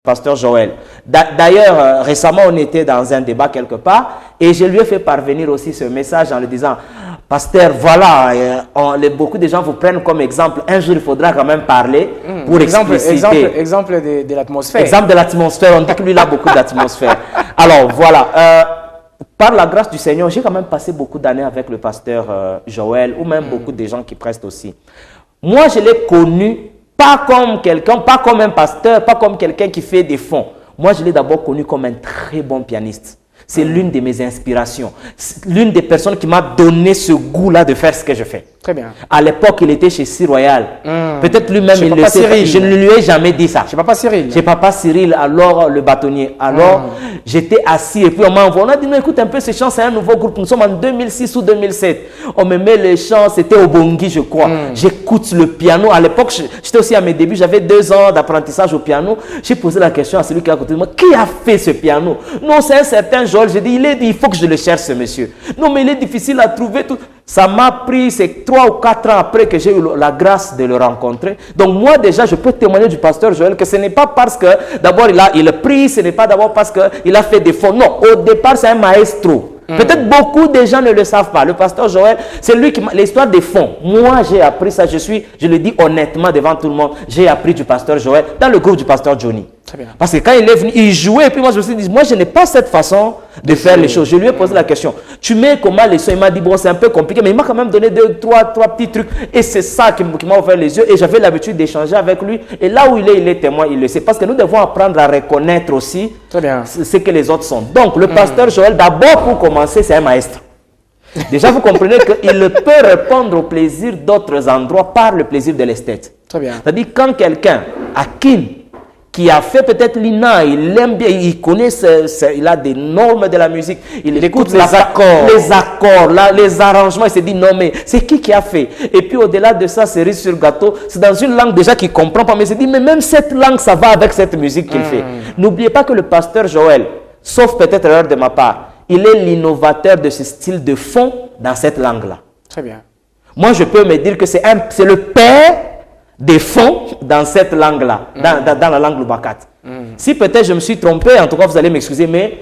pasteur Joël. D'ailleurs, récemment, on était dans un débat quelque part et je lui ai fait parvenir aussi ce message en lui disant, pasteur, voilà, beaucoup de gens vous prennent comme exemple. Un jour, il faudra quand même parler pour expliciter. Exemple de l'atmosphère. Exemple de l'atmosphère. On dit que lui, il a beaucoup d'atmosphère. Alors, voilà. Par la grâce du Seigneur, j'ai quand même passé beaucoup d'années avec le pasteur Joël ou même beaucoup de gens qui prestent aussi. Moi, je l'ai connu pas comme quelqu'un, pas comme un pasteur, pas comme quelqu'un qui fait des fonds. Moi, je l'ai d'abord connu comme un très bon pianiste. C'est l'une de mes inspirations. L'une des personnes qui m'a donné ce goût-là de faire ce que je fais. Très bien. À l'époque, il était chez C Royal. Peut-être lui-même, il le sait. Je ne lui ai jamais dit ça. Chez Papa Cyril. Chez Papa Cyril, alors le bâtonnier. Alors, j'étais assis et puis on m'a envoyé. On a dit, non, écoute un peu, ces chants, c'est un nouveau groupe. Nous sommes en 2006 ou 2007. On me met les chants, c'était au Bongi, je crois. J'écoute le piano. À l'époque, j'étais aussi à mes débuts, j'avais 2 ans d'apprentissage au piano. J'ai posé la question à celui qui est à côté de moi, qui a fait ce piano? Non, c'est un certain Joël. J'ai dit, il faut que je le cherche, ce monsieur. Non, mais il est difficile à trouver. Tout. Ça m'a pris, c'est 3 ou 4 ans après que j'ai eu la grâce de le rencontrer. Donc moi déjà, je peux témoigner du pasteur Joël que ce n'est pas parce que d'abord il prie, ce n'est pas d'abord parce qu'il a fait des fonds. Non, au départ c'est un maestro. Peut-être beaucoup de gens ne le savent pas. Le pasteur Joël, c'est lui qui m'a... L'histoire des fonds. Moi, j'ai appris ça. Je le dis honnêtement devant tout le monde, j'ai appris du pasteur Joël dans le groupe du pasteur Johnny. Très bien. Parce que quand il est venu, il jouait. Et puis moi, je me suis dit, moi, je n'ai pas cette façon de faire les choses. Je lui ai posé la question. Tu mets comment les sons? Il m'a dit, bon, c'est un peu compliqué. Mais il m'a quand même donné 2, 3 petits trucs. Et c'est ça qui m'a ouvert les yeux. Et j'avais l'habitude d'échanger avec lui. Et là où il est témoin, il le sait. Parce que nous devons apprendre à reconnaître aussi ce que les autres sont. Donc, le pasteur Joël, d'abord, pour commencer, c'est un maître. Déjà, vous comprenez qu'il peut répondre au plaisir d'autres endroits par le plaisir de l'esthète. Très bien. C'est-à-dire, quand quelqu'un, qui a fait peut-être l'INA, il aime bien, il connaît, il a des normes de la musique, il écoute les accords, les arrangements, il se dit non mais c'est qui a fait? Et puis au-delà de ça, cerise sur gâteau, c'est dans une langue déjà qu'il ne comprend pas, mais il se dit mais même cette langue, ça va avec cette musique qu'il fait. N'oubliez pas que le pasteur Joël, sauf peut-être erreur de ma part, il est l'innovateur de ce style de fond dans cette langue-là. Très bien. Moi, je peux me dire que c'est le père des fonds dans cette langue-là, dans la langue Lubakat. Si peut-être je me suis trompé, en tout cas vous allez m'excuser, mais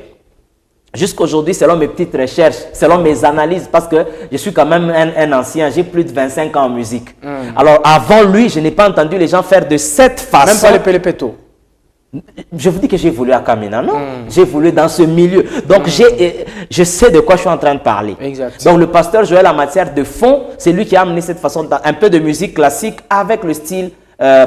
jusqu'aujourd'hui, selon mes petites recherches, selon mes analyses, parce que je suis quand même un ancien, j'ai plus de 25 ans en musique. Alors avant lui, je n'ai pas entendu les gens faire de cette façon. Même pas le Pélépeto. Je vous dis que j'ai évolué à Kamina, non? J'ai évolué dans ce milieu. Donc, je sais de quoi je suis en train de parler. Exact. Donc, le pasteur Joël, en matière de fond, c'est lui qui a amené cette façon, un peu de musique classique avec le style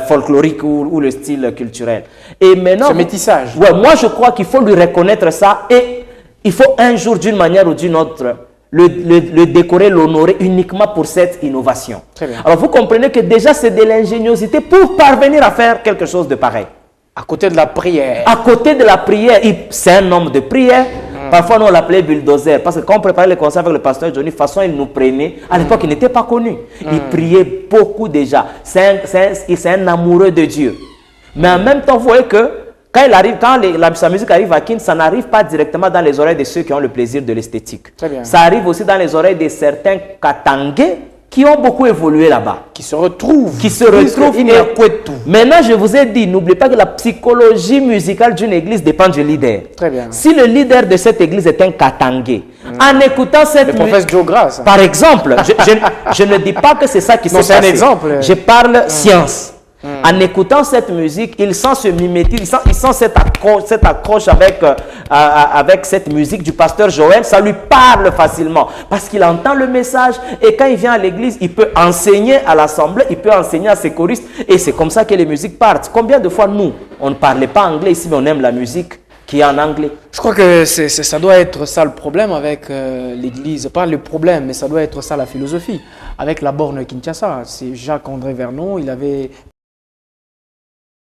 folklorique ou le style culturel. Et maintenant... Ce métissage. Ouais, moi, je crois qu'il faut lui reconnaître ça et il faut un jour, d'une manière ou d'une autre, le décorer, l'honorer uniquement pour cette innovation. Très bien. Alors, vous comprenez que déjà, c'est de l'ingéniosité pour parvenir à faire quelque chose de pareil. À côté de la prière. À côté de la prière, c'est un homme de prière. Parfois, nous, on l'appelait bulldozer. Parce que quand on préparait les concerts avec le pasteur Johnny, de toute façon, il nous prenait. À l'époque, il n'était pas connu. Il priait beaucoup déjà. C'est un amoureux de Dieu. Mais en même temps, vous voyez que quand il arrive, sa musique arrive à Kin, ça n'arrive pas directement dans les oreilles de ceux qui ont le plaisir de l'esthétique. Très bien. Ça arrive aussi dans les oreilles de certains Katangais qui ont beaucoup évolué là-bas. Qui se retrouvent. Tout. Maintenant, je vous ai dit, n'oubliez pas que la psychologie musicale d'une église dépend du leader. Très bien. Si le leader de cette église est un Katangé, en écoutant cette musique... Le prophète Joe Grass. Par exemple, je ne dis pas que c'est ça qui s'est passé. C'est un exemple. Je parle science. En écoutant cette musique, il sent ce mimétisme, il sent cette accroche avec cette musique du pasteur Joël. Ça lui parle facilement parce qu'il entend le message et quand il vient à l'église, il peut enseigner à l'assemblée, il peut enseigner à ses choristes et c'est comme ça que les musiques partent. Combien de fois nous, on ne parlait pas anglais ici, mais on aime la musique qui est en anglais? Je crois que ça doit être ça le problème avec l'église. Pas le problème, mais ça doit être ça la philosophie. Avec la borne Kinshasa, c'est Jacques-André Vernon, il avait